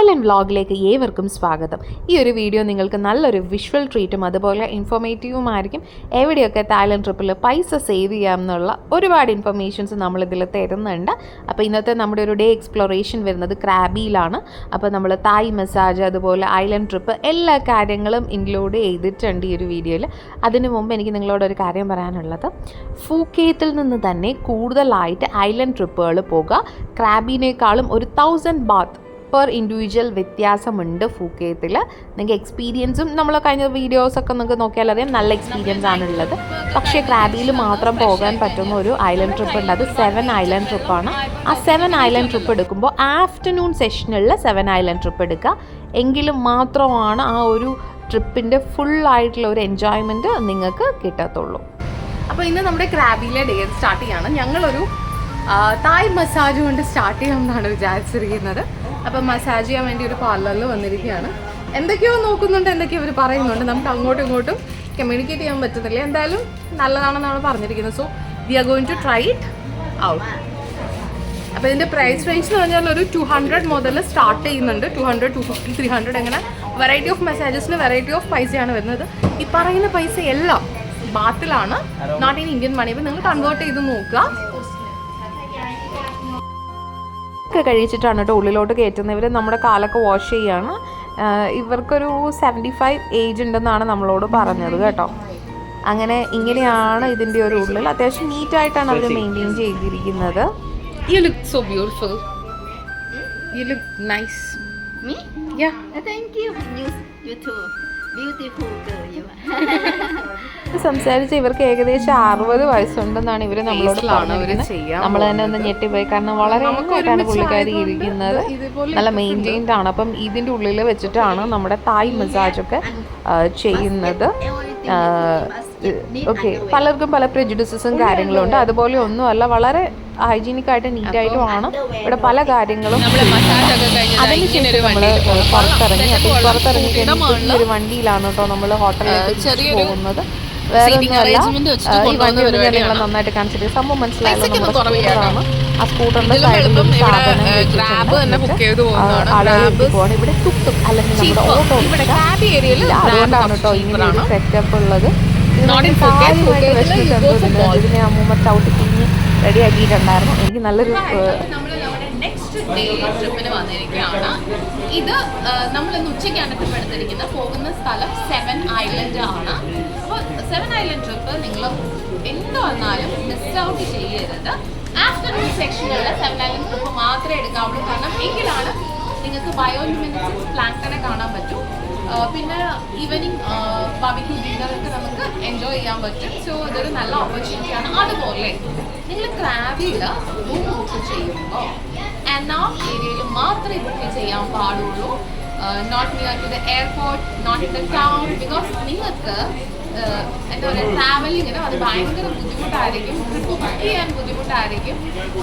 Island വ്ളോഗിലേക്ക് ഏവർക്കും സ്വാഗതം. ഈ ഒരു വീഡിയോ നിങ്ങൾക്ക് നല്ലൊരു വിഷ്വൽ ട്രീറ്റും അതുപോലെ ഇൻഫോർമേറ്റീവുമായിരിക്കും. എവിടെയൊക്കെ തായ്ലൻഡ് ട്രിപ്പിൽ പൈസ സേവ് ചെയ്യാം എന്നുള്ള ഒരുപാട് ഇൻഫർമേഷൻസ് നമ്മളിതിൽ തരുന്നുണ്ട്. അപ്പോൾ ഇന്നത്തെ നമ്മുടെ ഒരു ഡേ എക്സ്പ്ലോറേഷൻ വരുന്നത് ക്രാബിയിലാണ്. അപ്പോൾ നമ്മൾ തായ് മസാജ് അതുപോലെ ഐലൻഡ് ട്രിപ്പ് എല്ലാ കാര്യങ്ങളും ഇൻക്ലൂഡ് ചെയ്തിട്ടുണ്ട് ഈ ഒരു വീഡിയോയിൽ. അതിനു മുമ്പ് എനിക്ക് നിങ്ങളോടൊരു കാര്യം പറയാനുള്ളത്, ഫൂക്കേത്തിൽ നിന്ന് തന്നെ കൂടുതലായിട്ട് ഐലൻഡ് ട്രിപ്പുകൾ പോകുക. ക്രാബിനേക്കാളും ഒരു 1000 ബാത്ത് പെർ ഇൻഡിവിജ്വൽ വ്യത്യാസമുണ്ട് ഫൂക്കേത്തിൽ. നിങ്ങൾക്ക് എക്സ്പീരിയൻസും നമ്മൾ കഴിഞ്ഞ വീഡിയോസൊക്കെ നിങ്ങൾക്ക് നോക്കിയാൽ അറിയാം, നല്ല എക്സ്പീരിയൻസ് ആണുള്ളത്. പക്ഷേ ക്രാബിയിൽ മാത്രം പോകാൻ പറ്റുന്ന ഒരു ഐലൻഡ് ട്രിപ്പ് ഉണ്ട്, അത് 7 ഐലൻഡ് ട്രിപ്പാണ്. ആ 7 ഐലൻഡ് ട്രിപ്പ് എടുക്കുമ്പോൾ ആഫ്റ്റർനൂൺ സെഷനിലുള്ള 7 ഐലൻഡ് ട്രിപ്പ് എടുക്കുക. എങ്കിലും മാത്രമാണ് ആ ഒരു ട്രിപ്പിൻ്റെ ഫുള്ളായിട്ടുള്ള ഒരു എൻജോയ്മെൻറ്റ് നിങ്ങൾക്ക് കിട്ടത്തുള്ളൂ. അപ്പോൾ ഇന്ന് നമ്മുടെ ക്രാബിയിലെ ഡേ സ്റ്റാർട്ട് ചെയ്യാണ്. ഞങ്ങളൊരു തായ് മസാജ് കൊണ്ട് സ്റ്റാർട്ട് ചെയ്യാമെന്നാണ് വിചാരിച്ചിരിക്കുന്നത്. അപ്പം മസാജ് ചെയ്യാൻ വേണ്ടി ഒരു പാർലറിൽ വന്നിരിക്കുകയാണ്. എന്തൊക്കെയോ നോക്കുന്നുണ്ട്, എന്തൊക്കെയോ അവർ പറയുന്നുണ്ട്. നമുക്ക് അങ്ങോട്ടും ഇങ്ങോട്ടും കമ്മ്യൂണിക്കേറ്റ് ചെയ്യാൻ പറ്റുന്നില്ല. എന്തായാലും നല്ലതാണെന്നാണ് പറഞ്ഞിരിക്കുന്നത്. So we are going to try it out. അപ്പോൾ ഇതിൻ്റെ പ്രൈസ് റേഞ്ച് എന്ന് പറഞ്ഞാൽ ഒരു 200 മുതൽ സ്റ്റാർട്ട് ചെയ്യുന്നുണ്ട്. 200, 250, 300 അങ്ങനെ വെറൈറ്റി ഓഫ് മസാജസിന് വെറൈറ്റി ഓഫ് പൈസയാണ് വരുന്നത്. ഈ പറയുന്ന പൈസ എല്ലാം ബാത്തിലാണ്, നോട്ട് ഇൻ ഇന്ത്യൻ മണി. അപ്പോൾ നിങ്ങൾ കൺവേർട്ട് ചെയ്ത് നോക്കുക. ഒക്കെ കഴിച്ചിട്ടാണ് കേട്ടോ ഉള്ളിലോട്ട് കയറ്റുന്നവർ. നമ്മുടെ കാലൊക്കെ വാഷ് ചെയ്യാണ്. ഇവർക്കൊരു 75 ഏജ് ഉണ്ടെന്നാണ് നമ്മളോട് പറഞ്ഞത് കേട്ടോ. അങ്ങനെ ഇങ്ങനെയാണ് ഇതിൻ്റെ ഒരു ഉള്ളിൽ. അത്യാവശ്യം നീറ്റായിട്ടാണ് അവർ മെയിൻറ്റെയിൻ ചെയ്തിരിക്കുന്നത്. You look so beautiful. You look nice. Me? Yeah. Thank you. You too. Beautiful girl you are. സംസാരിച്ച് ഇവർക്ക് ഏകദേശം 60 വയസ്സുണ്ടെന്നാണ് ഇവർ നമ്മളോട് പറഞ്ഞിരിക്കുന്നത്. നമ്മൾ തന്നെ ഒന്ന് ഞെട്ടിപ്പോയി, കാരണം വളരെ നന്നായിട്ടാണ് പുള്ളിക്കാരി ഇരിക്കുന്നത്, നല്ല മെയിൻറ്റെയിൻഡ് ആണ്. അപ്പം ഇതിൻ്റെ ഉള്ളിൽ വെച്ചിട്ടാണ് നമ്മുടെ തായ് മസാജൊക്കെ ചെയ്യുന്നത്. ഓക്കെ, പലർക്കും പല പ്രെജുഡിസസും കാര്യങ്ങളും ഉണ്ട്. അതുപോലെ ഒന്നുമല്ല, വളരെ ഹൈജീനിക്കായിട്ട് നീറ്റായിട്ടുമാണ് ഇവിടെ പല കാര്യങ്ങളും. അതിനുശേഷം നമ്മൾ പുറത്തിറങ്ങി. അപ്പോൾ പുറത്തിറങ്ങി കഴിഞ്ഞാൽ ഒരു വണ്ടിയിലാണ് കേട്ടോ നമ്മൾ ഹോട്ടലിലേക്ക് പോകുന്നത്. വേറെ ഒന്നുമല്ല, ഈ വണ്ടി നിങ്ങൾ നന്നായിട്ട് കാണിച്ചിട്ട് സംഭവം മനസ്സിലായല്ലോ. നമ്മുടെ സ്കൂട്ടറാണ്. ആ സ്കൂട്ടറിന്റെ സൈഡിൽ ഒരു സാധനം ആളുകൾ പോവാണ്. ഇവിടെ ടുക് ടുക് അല്ലെങ്കിൽ നമ്മുടെ ഓട്ടോ ഇല്ല. അതുകൊണ്ടാണ് കേട്ടോ ഇങ്ങനെ ഒരു സെറ്റപ്പ് ഉള്ളത്. കാര്യമായിട്ട് വിഷമിച്ചു. ഇതിനെ അമ്മൂമ്മ ചവിട്ടി കുഞ്ഞ് റെഡി ആക്കിയിട്ടുണ്ടായിരുന്നു. എനിക്ക് നല്ലൊരു ട്രിപ്പിന് വന്നിരിക്കുകയാണ്. ഇത് നമ്മൾ ഇന്ന് ഉച്ചയ്ക്കാണ് ട്രിപ്പ് എടുത്തിരിക്കുന്നത്. പോകുന്ന സ്ഥലം 7 ഐലൻഡ് ആണ്. അപ്പോൾ 7 ഐലൻഡ് ട്രിപ്പ് നിങ്ങൾ എന്ത് വന്നാലും മിസ് ഔട്ട് ചെയ്യരുത്. ആഫ്റ്റർനൂൺ സെക്ഷനിലുള്ള 7 ഐലൻഡ് ട്രിപ്പ് മാത്രമേ എടുക്കാവുള്ളൂ. കാരണം എങ്കിലാണ് നിങ്ങൾക്ക് ബയോലുമിനസൻസ് പ്ലാങ്ടനെ കാണാൻ പറ്റും. പിന്നെ ഈവനിങ് ബാർബിക്യൂ ഡിന്നറൊക്കെ നമുക്ക് എൻജോയ് ചെയ്യാൻ പറ്റും. സോ ഇതൊരു നല്ല ഓപ്പർച്യൂണിറ്റിയാണ്. അതുപോലെ നിങ്ങൾ ക്രാബിയിൽ റൂം ബുക്ക് ചെയ്യുമ്പോൾ എനാം ഏരിയയിൽ മാത്രമേ ബുക്ക് ചെയ്യാൻ പാടുള്ളൂ. Not near to the airport, not in the town. Because നിങ്ങൾക്ക് എന്താ പറയുക, ട്രാവലിങ്ങിന് അത് ഭയങ്കര ബുദ്ധിമുട്ടായിരിക്കും. ട്രിപ്പ് ബുക്ക് ചെയ്യാൻ ബുദ്ധിമുട്ടായിരിക്കും.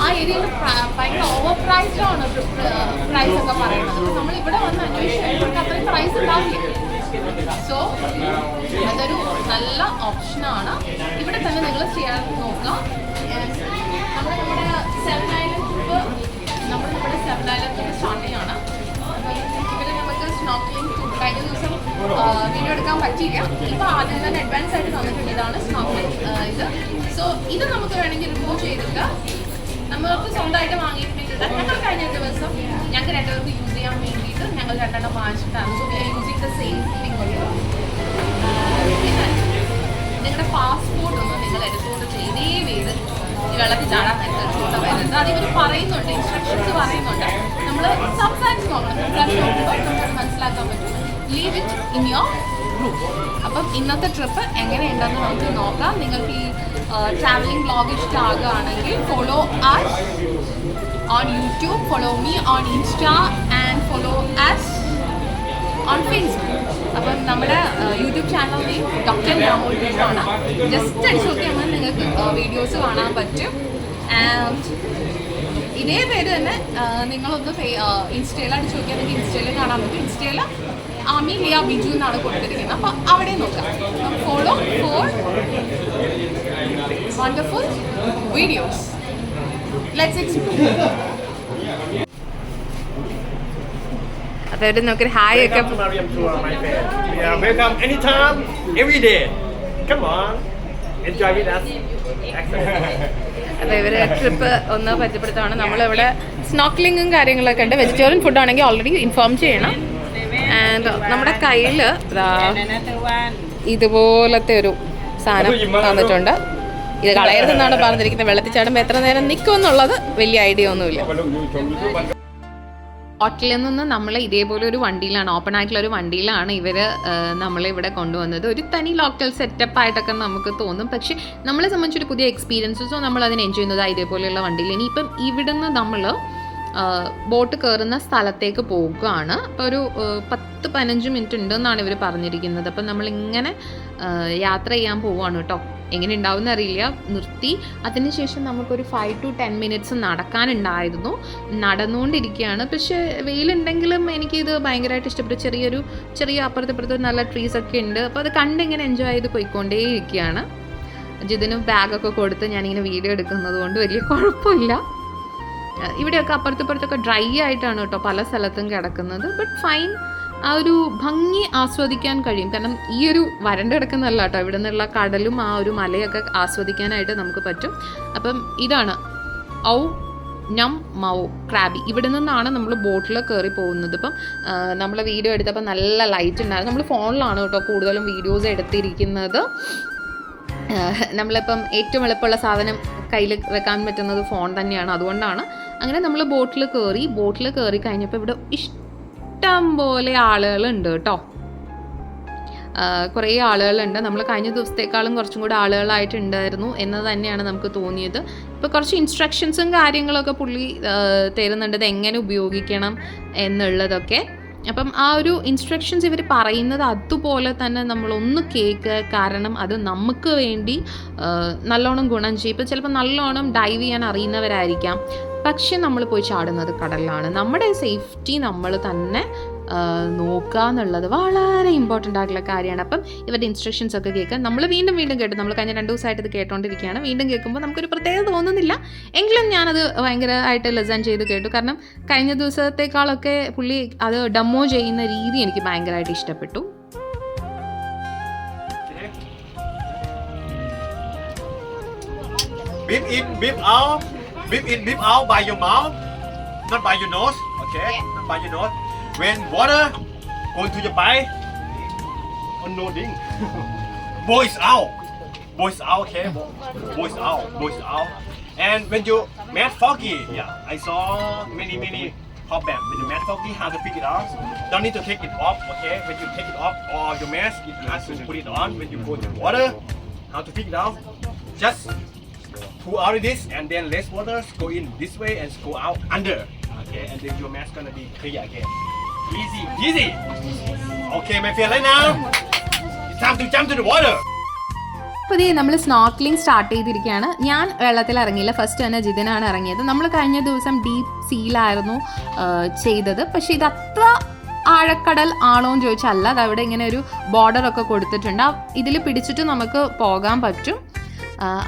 ആ ഏരിയയിൽ ഭയങ്കര ഓവർ പ്രൈസ്ഡാണ് പ്രൈസ് ഒക്കെ പറയുന്നത്. അപ്പോൾ നമ്മൾ ഇവിടെ വന്ന് അന്വേഷിച്ച് അത്രയും പ്രൈസ് ഉണ്ടാവില്ല. സോ അതൊരു നല്ല ഓപ്ഷനാണ്. ഇവിടെ തന്നെ നിങ്ങൾ ചെയ്യാൻ നോക്കുക. നമ്മുടെ 7 ഐലൻഡ് ട്രിപ്പ് നമ്മുടെ 7 ഐലൻഡ് ട്രിപ്പ് സ്റ്റാർട്ട് ചെയ്യാണ്. ഇവിടെ നമുക്ക് സ്നോർക്കലിംഗ് കഴിഞ്ഞ ദിവസം വീഡിയോ എടുക്കാൻ പറ്റിയില്ല. ഇപ്പോൾ ആദ്യം തന്നെ അഡ്വാൻസ് ആയിട്ട് തന്നിട്ടുണ്ട്. ഇതാണ് സ്നോർക്കലിംഗ് ഇത്. സോ ഇത് നമുക്ക് വേണമെങ്കിൽ റിമൂവ് ചെയ്തിട്ട് നമ്മൾക്ക് സ്വന്തമായിട്ട് വാങ്ങിയിട്ടുണ്ടെങ്കിൽ ഞങ്ങൾ കഴിഞ്ഞ ദിവസം ഞങ്ങൾക്ക് 2 പേർക്ക് യൂസ് ചെയ്യാൻ വേണ്ടിയിട്ട് ഞങ്ങൾ 2 വാങ്ങിച്ചിട്ടാണ്. So we are using the same thing. പിന്നെ നിങ്ങളുടെ പാസ്പോർട്ട് ഒന്ന് നിങ്ങൾ എടുത്തുകൊണ്ട് ചെയ്തേ ചെയ്ത് ഈ വെള്ളത്തിൽ ചാടാൻ നേരത്തെ ചൂണ്ട വരുന്നത്. അതിവർ പറയുന്നുണ്ട്, ഇൻസ്ട്രക്ഷൻസ് പറയുന്നുണ്ട്. നമ്മൾ സംസാരിച്ച് നോക്കണം. സംസാരിച്ച് നോക്കുമ്പോൾ നമുക്ക് മനസ്സിലാക്കാൻ പറ്റും. Leave it in your room. അപ്പം ഇന്നത്തെ ട്രിപ്പ് എങ്ങനെയുണ്ടെന്ന് നമുക്ക് നോക്കാം. നിങ്ങൾക്ക് ഈ ട്രാവലിംഗ് വ്ളോഗ് ഇഷ്ടമാകുകയാണെങ്കിൽ follow us on YouTube, follow me on Insta and follow us on Facebook. അപ്പം നമ്മുടെ യൂട്യൂബ് ചാനൽ നെയിം ഡോക്ടർ രാമോട്ടാണ്. ജസ്റ്റ് അടിച്ചു നോക്കിയാൽ നിങ്ങൾക്ക് വീഡിയോസ് കാണാൻ പറ്റും. ആൻഡ് ഇതേ പേര് തന്നെ നിങ്ങളൊന്ന് ഇൻസ്റ്റയിൽ അടിച്ചു നോക്കിയാൽ നിങ്ങൾക്ക് ഇൻസ്റ്റയിൽ കാണാൻ പറ്റും. ഇൻസ്റ്റയിൽ ആമി ലിയ ബിജു എന്നാണ് കൊടുത്തിരിക്കുന്നത്. അപ്പോൾ അവിടെ നോക്കാം. Follow four wonderful videos. Let's explore. അപ്പോൾ അവർ നോക്കി ഹായ് ഒക്കെ. Welcome to Mariam Tour, my friend. Yeah, welcome anytime, every day. Come on, enjoy with us. അപ്പോൾ ഇവർ ട്രിപ്പ് ഒന്ന് പരിചയപ്പെടുത്താണ്. നമ്മളിവിടെ സ്നോക്ലിങ്ങും കാര്യങ്ങളൊക്കെ ഉണ്ട്. വെജിറ്റേറിയൻ ഫുഡ് ആണെങ്കിൽ ഓൾറെഡി ഇൻഫോം ചെയ്യണം. ആൻഡ് നമ്മുടെ കയ്യിൽ ഇതുപോലത്തെ ഒരു സാധനം തന്നിട്ടുണ്ട്. ഇത് കളയരുതെന്നാണ് പറഞ്ഞിരിക്കുന്നത്. വെള്ളത്തിൽ ചാടുമ്പോൾ എത്ര നേരം നിൽക്കും എന്നുള്ളത് വലിയ ഐഡിയ ഒന്നുമില്ല. ഹോട്ടലിൽ നിന്ന് നമ്മൾ ഇതേപോലെ ഒരു വണ്ടിയിലാണ്, ഓപ്പൺ ആയിട്ടുള്ള ഒരു വണ്ടിയിലാണ് ഇവർ നമ്മളിവിടെ കൊണ്ടുവന്നത്. ഒരു തനി ലോക്കൽ സെറ്റപ്പ് ആയിട്ടൊക്കെ നമുക്ക് തോന്നും, പക്ഷേ നമ്മളെ സംബന്ധിച്ചൊരു പുതിയ എക്സ്പീരിയൻസസോ നമ്മൾ അതിന് എൻജോയ് ചെയ്യുന്നത് ഇതേപോലെയുള്ള വണ്ടിയിൽ. ഇനിയിപ്പം ഇവിടുന്ന് നമ്മൾ ബോട്ട് കയറുന്ന സ്ഥലത്തേക്ക് പോകുകയാണ്. അപ്പോൾ ഒരു 10-15 മിനിറ്റ് ഉണ്ടെന്നാണ് ഇവർ പറഞ്ഞിരിക്കുന്നത്. അപ്പം നമ്മളിങ്ങനെ യാത്ര ചെയ്യാൻ പോവുകയാണ് കേട്ടോ. എങ്ങനെ ഉണ്ടാവും എന്നറിയില്ല. നിർത്തി അതിനുശേഷം നമുക്കൊരു 5 to 10 മിനിറ്റ്സ് നടക്കാനുണ്ടായിരുന്നു. നടന്നുകൊണ്ടിരിക്കുകയാണ്. പക്ഷേ വെയിലുണ്ടെങ്കിലും എനിക്കിത് ഭയങ്കരമായിട്ട് ഇഷ്ടപ്പെട്ടു. ചെറിയ അപ്പുറത്തിപ്പുറത്ത് നല്ല ട്രീസൊക്കെ ഉണ്ട്. അപ്പോൾ അത് കണ്ടിങ്ങനെ എൻജോയ് ചെയ്ത് പോയിക്കൊണ്ടേ ഇരിക്കുകയാണ്. ജിതിന് ബാഗൊക്കെ കൊടുത്ത് ഞാനിങ്ങനെ വീഡിയോ എടുക്കുന്നത് കൊണ്ട് വലിയ കുഴപ്പമില്ല. ഇവിടെയൊക്കെ അപ്പുറത്തിപ്പുറത്തൊക്കെ ഡ്രൈ ആയിട്ടാണ് കേട്ടോ പല സ്ഥലത്തും കിടക്കുന്നത്. ബട്ട് ഫൈൻ, ആ ഒരു ഭംഗി ആസ്വദിക്കാൻ കഴിയും. കാരണം ഈ ഒരു വരണ്ട് കിടക്കുന്നതല്ല കേട്ടോ, ഇവിടെ നിന്നുള്ള കടലും ആ ഒരു മലയൊക്കെ ആസ്വദിക്കാനായിട്ട് നമുക്ക് പറ്റും. അപ്പം ഇതാണ് ഔ നം മൗ ക്രാബി. ഇവിടെ നിന്നാണ് നമ്മൾ ബോട്ടിൽ കയറി പോകുന്നത്. ഇപ്പം നമ്മൾ വീഡിയോ എടുത്തപ്പോൾ നല്ല ലൈറ്റ് ഉണ്ടായിരുന്നു. നമ്മൾ ഫോണിലാണ് കേട്ടോ കൂടുതലും വീഡിയോസ് എടുത്തിരിക്കുന്നത്. നമ്മളിപ്പം ഏറ്റവും എളുപ്പമുള്ള സാധനം കയ്യിൽ വെക്കാൻ പറ്റുന്നത് ഫോൺ തന്നെയാണ്. അതുകൊണ്ടാണ് അങ്ങനെ നമ്മൾ ബോട്ടിൽ കയറി കഴിഞ്ഞപ്പോൾ ഇവിടെ ഇഷ്ടം പോലെ ആളുകളുണ്ട് കേട്ടോ. കുറേ ആളുകളുണ്ട്. നമ്മൾ കഴിഞ്ഞ ദിവസത്തേക്കാളും കുറച്ചും കൂടി ആളുകളായിട്ടുണ്ടായിരുന്നു എന്ന് തന്നെയാണ് നമുക്ക് തോന്നിയത്. ഇപ്പോൾ കുറച്ച് ഇൻസ്ട്രക്ഷൻസും കാര്യങ്ങളൊക്കെ പുള്ളി തരുന്നുണ്ട്, ഇത് എങ്ങനെ ഉപയോഗിക്കണം എന്നുള്ളതൊക്കെ. അപ്പം ആ ഒരു ഇൻസ്ട്രക്ഷൻസ് ഇവർ പറയുന്നത് അതുപോലെ തന്നെ നമ്മളൊന്ന് കേൾക്കുക. കാരണം അത് നമുക്ക് വേണ്ടി നല്ലോണം ഗുണം ചെയ്യും. ഇപ്പം ചിലപ്പോൾ നല്ലോണം ഡൈവ് ചെയ്യാൻ അറിയുന്നവരായിരിക്കാം, പക്ഷെ നമ്മൾ പോയി ചാടുന്നത് കടലിലാണ്. നമ്മുടെ സേഫ്റ്റി നമ്മൾ തന്നെ നോക്കുക എന്നുള്ളത് വളരെ ഇമ്പോർട്ടൻ്റ് ആയിട്ടുള്ള കാര്യമാണ്. അപ്പം ഇവരുടെ ഇൻസ്ട്രക്ഷൻസ് ഒക്കെ കേൾക്കുക. നമ്മൾ വീണ്ടും കേട്ടു. നമ്മൾ കഴിഞ്ഞ 2 ദിവസമായിട്ട് ഇത് കേട്ടോണ്ടിരിക്കുകയാണ്. വീണ്ടും കേൾക്കുമ്പോൾ നമുക്കൊരു പ്രത്യേകത തോന്നുന്നില്ല, എങ്കിലും ഞാനത് ഭയങ്കരമായിട്ട് ലെസൺ ചെയ്ത് കേട്ടു. കാരണം കഴിഞ്ഞ ദിവസത്തേക്കാളൊക്കെ പുള്ളി അത് ഡെമോ ചെയ്യുന്ന രീതി എനിക്ക് ഭയങ്കരമായിട്ട് ഇഷ്ടപ്പെട്ടു. Breathe in, breathe out by your mouth, not by your nose. Okay, not by your nose. When water go into your body, no ding. Voice out, okay, voice out. And when you mat foggy, yeah, I saw many problem. When you mat foggy, how to pick it up. Don't need to take it off, okay. When you take it off, or your mask, you have to put it on. When you go to water, how to pick it out. Just pull out of this, and then less water go in this way and go out under. Okay, and then your mask gonna be clear again. Easy. Okay, my friend, right now, it's time to jump to the water. അപ്പോൾ നമ്മൾ snorkelling start ചെയ്തിരിക്കുകയാണ്. ഞാൻ വെള്ളത്തിൽ ഇറങ്ങിയില്ല, first തന്നെ ജിതിനാണ് ഇറങ്ങിയത്. നമ്മൾ കഴിഞ്ഞ ദിവസം ഡീപ്പ് സീലായിരുന്നു ചെയ്തത്. പക്ഷേ ഇത് അത്ര ആഴക്കടൽ ആണോ എന്ന് ചോദിച്ചാൽ അല്ല. അത് അവിടെ ഇങ്ങനെ ഒരു ബോർഡറൊക്കെ കൊടുത്തിട്ടുണ്ട്. ഇതിൽ പിടിച്ചിട്ട് നമുക്ക് പോകാൻ പറ്റും.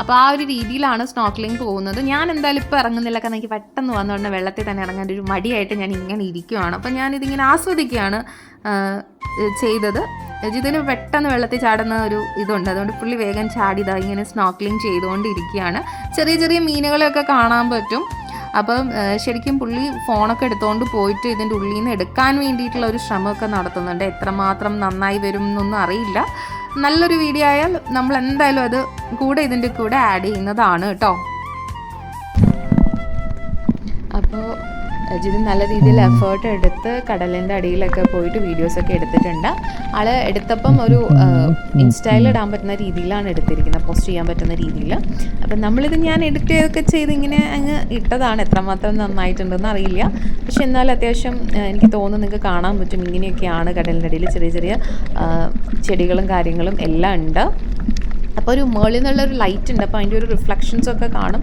അപ്പോൾ ആ ഒരു രീതിയിലാണ് സ്നോർക്കലിംഗ് പോകുന്നത്. ഞാൻ എന്തായാലും ഇപ്പോൾ ഇറങ്ങുന്നില്ല, കാരണം എനിക്ക് പെട്ടെന്ന് വന്നുകൊണ്ട് വെള്ളത്തിൽ തന്നെ ഇറങ്ങാൻ ഒരു മടിയായിട്ട് ഞാൻ ഇങ്ങനെ ഇരിക്കുകയാണ്. അപ്പോൾ ഞാനിതിങ്ങനെ ആസ്വദിക്കുകയാണ് ചെയ്തത്. ഇതിന് പെട്ടെന്ന് വെള്ളത്തിൽ ചാടുന്ന ഒരു ഇതുണ്ട്, അതുകൊണ്ട് പുള്ളി വേഗം ചാടിയതാ ഇങ്ങനെ സ്നോർക്കലിംഗ് ചെയ്തുകൊണ്ടിരിക്കുകയാണ്. ചെറിയ മീനുകളെയൊക്കെ കാണാൻ പറ്റും. അപ്പം ശരിക്കും പുള്ളി ഫോണൊക്കെ എടുത്തുകൊണ്ട് പോയിട്ട് ഇതിൻ്റെ ഉള്ളിൽ നിന്ന് എടുക്കാൻ വേണ്ടിയിട്ടുള്ള ഒരു ശ്രമമൊക്കെ നടത്തുന്നുണ്ട്. എത്രമാത്രം നന്നായി വരും എന്നൊന്നും അറിയില്ല. നല്ലൊരു വീഡിയോ ആയാൽ നമ്മൾ എന്തായാലും അത് ഇതിൻ്റെ കൂടെ ആഡ് ചെയ്യുന്നതാണ് കേട്ടോ. അപ്പോൾ ജിത് നല്ല രീതിയിൽ എഫേർട്ട് എടുത്ത് കടലിൻ്റെ അടിയിലൊക്കെ പോയിട്ട് വീഡിയോസൊക്കെ എടുത്തിട്ടുണ്ട്. ആൾ എടുത്തപ്പം ഒരു ഇൻസ്റ്റയിൽ ഇടാൻ പറ്റുന്ന രീതിയിലാണ് എടുത്തിരിക്കുന്നത്, പോസ്റ്റ് ചെയ്യാൻ പറ്റുന്ന രീതിയിൽ. അപ്പം നമ്മളിത് ഞാൻ എഡിറ്റ് ഒക്കെ ചെയ്ത് ഇങ്ങനെ അങ്ങ് ഇട്ടതാണ്. എത്രമാത്രം നന്നായിട്ടുണ്ടെന്ന് അറിയില്ല, പക്ഷെ എന്നാലും അത്യാവശ്യം എനിക്ക് തോന്നുന്നു നിങ്ങൾക്ക് കാണാൻ പറ്റും. ഇങ്ങനെയൊക്കെയാണ് കടലിൻ്റെ അടിയിൽ ചെറിയ ചെടികളും കാര്യങ്ങളും എല്ലാം ഉണ്ട്. അപ്പോൾ ഒരു മേളിൽ നിന്നുള്ളൊരു ലൈറ്റ് ഉണ്ട്, അപ്പോൾ അതിൻ്റെ ഒരു റിഫ്ലക്ഷൻസൊക്കെ കാണും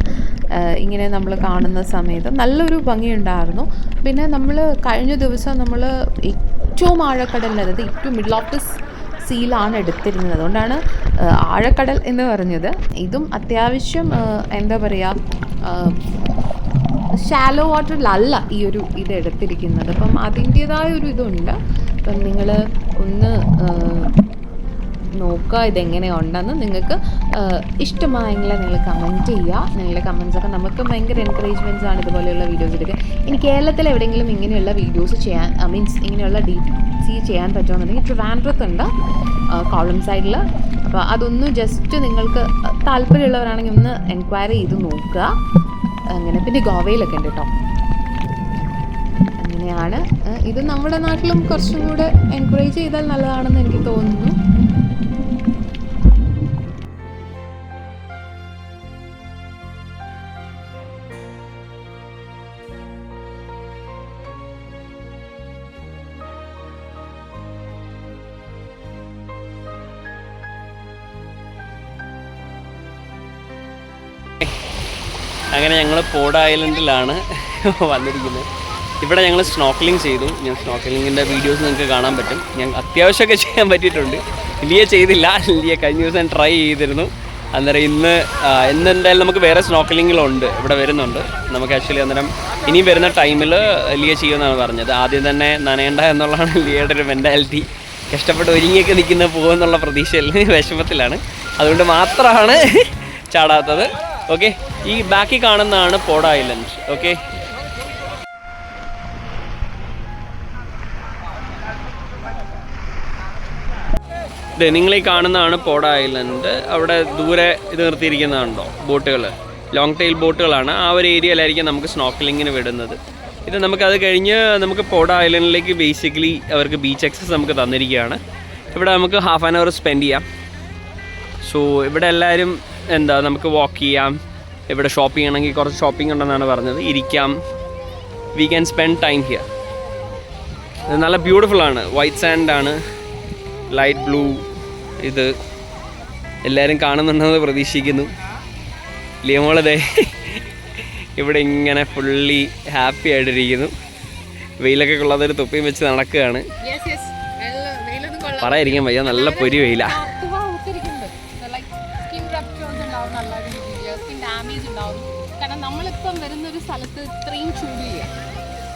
ഇങ്ങനെ നമ്മൾ കാണുന്ന സമയത്ത്. നല്ലൊരു ഭംഗിയുണ്ടായിരുന്നു. പിന്നെ നമ്മൾ കഴിഞ്ഞ ദിവസം നമ്മൾ ഏറ്റവും ആഴക്കടലിൽ, അതായത് ഏറ്റവും മിഡിൽ ഓഫ് ദി സീലാണ് എടുത്തിരുന്നത്. അതുകൊണ്ടാണ് ആഴക്കടൽ എന്ന് പറഞ്ഞത്. ഇതും അത്യാവശ്യം എന്താ പറയുക, ഷാലോ വാട്ടറിലല്ല ഈ ഒരു ഇത് എടുത്തിരിക്കുന്നത്. അപ്പം അതിൻ്റേതായ ഒരു ഇതുണ്ട്. അപ്പം നിങ്ങൾ ഒന്ന് നോക്കുക ഇതെങ്ങനെയുണ്ടെന്ന്. നിങ്ങൾക്ക് ഇഷ്ടമായെങ്കിൽ നിങ്ങൾ കമൻറ്റ് ചെയ്യുക. നിങ്ങളുടെ കമൻസൊക്കെ നമുക്ക് ഭയങ്കര എൻകറേജ്മെൻറ്റ്സ് ആണ് ഇതുപോലെയുള്ള വീഡിയോസ് എടുക്കുക. ഇനി കേരളത്തിൽ എവിടെയെങ്കിലും ഇങ്ങനെയുള്ള വീഡിയോസ് ചെയ്യാൻ മീൻസ് ഇങ്ങനെയുള്ള ഡീപ് സീ ചെയ്യാൻ പറ്റുമെന്നുണ്ടെങ്കിൽ ട്രിവാൻഡ്രത്തുണ്ട്, കോളം സൈഡിൽ. അപ്പോൾ അതൊന്ന് ജസ്റ്റ് നിങ്ങൾക്ക് താല്പര്യമുള്ളവരാണെങ്കിൽ ഒന്ന് എൻക്വയറി ചെയ്ത് നോക്കുക. അങ്ങനെ പിന്നെ ഗോവയിലൊക്കെ ഉണ്ട് കേട്ടോ. അങ്ങനെയാണ്. ഇത് നമ്മുടെ നാട്ടിലും കുറച്ചും കൂടെ എൻകറേജ് ചെയ്താൽ നല്ലതാണെന്ന് എനിക്ക് തോന്നുന്നു. അങ്ങനെ ഞങ്ങൾ പോഡ് ഐലൻഡിലാണ് വന്നിരിക്കുന്നത്. ഇവിടെ ഞങ്ങൾ സ്നോക്കലിംഗ് ചെയ്തു. ഞാൻ സ്നോക്കലിങ്ങിൻ്റെ വീഡിയോസ് നിങ്ങൾക്ക് കാണാൻ പറ്റും. ഞാൻ അത്യാവശ്യമൊക്കെ ചെയ്യാൻ പറ്റിയിട്ടുണ്ട്. ലിയ ചെയ്തില്ല. ലിയ കഴിഞ്ഞ ദിവസം ട്രൈ ചെയ്തിരുന്നു. അന്നേരം ഇന്ന് എന്തായാലും നമുക്ക് വേറെ സ്നോക്കലിങ്ങുകളുണ്ട്, ഇവിടെ വരുന്നുണ്ട്. നമുക്ക് ആക്ച്വലി അന്നേരം ഇനിയും വരുന്ന ടൈമിൽ ലിയ ചെയ്യുമെന്നാണ് പറഞ്ഞത്. ആദ്യം തന്നെ നനയേണ്ട എന്നുള്ളതാണ് ലിയയുടെ ഒരു മെൻറ്റാലിറ്റി. കഷ്ടപ്പെട്ട് ഒരുങ്ങിയൊക്കെ നിൽക്കുന്ന പോകുമെന്നുള്ള പ്രതീക്ഷയിൽ വിഷമത്തിലാണ്. അതുകൊണ്ട് മാത്രമാണ് ചാടാത്തത്. ഓക്കെ, ഈ ബാക്കിൽ കാണുന്നതാണ് പോഡ് ഐലൻഡ്. ഓക്കെ, നിങ്ങളീ കാണുന്നതാണ് പോഡ് ഐലൻഡ്. അവിടെ ദൂരെ ഇത് നിർത്തിയിരിക്കുന്നതാണല്ലോ ബോട്ടുകൾ, ലോങ് ടൈൽ ബോട്ടുകളാണ്. ആ ഒരു ഏരിയയിലായിരിക്കും നമുക്ക് സ്നോക്കലിങ്ങിന് വിടുന്നത്. ഇത് നമുക്കത് കഴിഞ്ഞ് നമുക്ക് പോഡ് ഐലൻഡിലേക്ക് ബേസിക്കലി അവർക്ക് ബീച്ച് ആക്സസ് നമുക്ക് തന്നിരിക്കുകയാണ്. ഇവിടെ നമുക്ക് ഹാഫ് ആൻ അവർ സ്പെൻഡ് ചെയ്യാം. സോ ഇവിടെ എല്ലാവരും നമുക്ക് വാക്ക് ചെയ്യാം. ഇവിടെ ഷോപ്പ് ചെയ്യണമെങ്കിൽ കുറച്ച് ഷോപ്പിംഗ് ഉണ്ടെന്നാണ് പറഞ്ഞത്. ഇരിക്കാം. We can spend time here. നല്ല ബ്യൂട്ടിഫുള്ളാണ്. വൈറ്റ് സാൻഡാണ്, ലൈറ്റ് ബ്ലൂ. ഇത് എല്ലാവരും കാണുന്നുണ്ടെന്ന് പ്രതീക്ഷിക്കുന്നു. ലിയമോളതെ ഇവിടെ ഇങ്ങനെ ഫുള്ളി ഹാപ്പി ആയിട്ടിരിക്കുന്നു. വെയിലൊക്കെ കൊള്ളാതൊരു തൊപ്പിയും വെച്ച് നടക്കുകയാണ്. പറയാതിരിക്കാൻ വയ്യ, നല്ല പൊരി വെയിലാണ്. കാരണം നമ്മളിപ്പം വരുന്നൊരു സ്ഥലത്ത് ഇത്രയും ചൂടില്ല.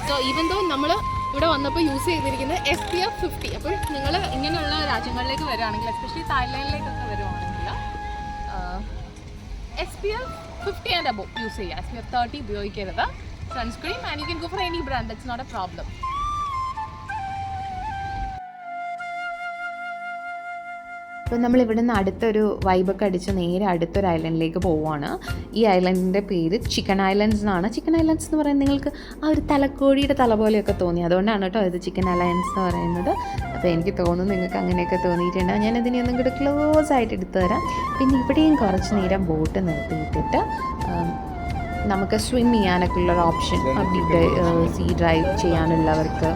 സോ ഈവൻ ദോ നമ്മൾ ഇവിടെ വന്നപ്പോൾ യൂസ് ചെയ്തിരിക്കുന്നത് SPF 50. അപ്പോൾ നിങ്ങൾ ഇങ്ങനെയുള്ള രാജ്യങ്ങളിലേക്ക് വരികയാണെങ്കിൽ, എസ്പെഷ്യലി തായ്ലാൻഡിലേക്കൊക്കെ വരുവാണെങ്കിൽ SPF 50 ആൻഡ് അബോവ് യൂസ് ചെയ്യുക. SPF 30 ഉപയോഗിക്കരുത്. Sunscreen and you can go for any brand, it's not a problem. അപ്പോൾ നമ്മൾ ഇവിടെ നിന്ന് അടുത്തൊരു വൈബൊക്കെ അടിച്ച് നേരെ അടുത്തൊരു ഐലൻഡിലേക്ക് പോവുകയാണ്. ഈ ഐലൻഡിൻ്റെ പേര് ചിക്കൻ ഐലൻഡ്സ് എന്നാണ്. ചിക്കൻ ഐലൻഡ്സ് എന്ന് പറയുന്നത് നിങ്ങൾക്ക് ആ ഒരു തലക്കോഴിയുടെ തല പോലെയൊക്കെ തോന്നി, അതുകൊണ്ടാണ് കേട്ടോ ഇത് ചിക്കൻ ഐലൻഡ്സ് എന്ന് പറയുന്നത്. അപ്പോൾ എനിക്ക് തോന്നുന്നു നിങ്ങൾക്ക് അങ്ങനെയൊക്കെ തോന്നിയിട്ടുണ്ടാകും. ഞാനതിനെ ഒന്നും കൂടെ ക്ലോസ് ആയിട്ട് എടുത്തു തരാം. പിന്നെ ഇവിടെയും കുറച്ച് നേരം ബോട്ട് നിർത്തിയിട്ടിട്ട് നമുക്ക് സ്വിം ചെയ്യാനൊക്കെ ഉള്ളൊരു ഓപ്ഷൻ, അവിടെ സീ ഡ്രൈവ് ചെയ്യാനുള്ളവർക്ക്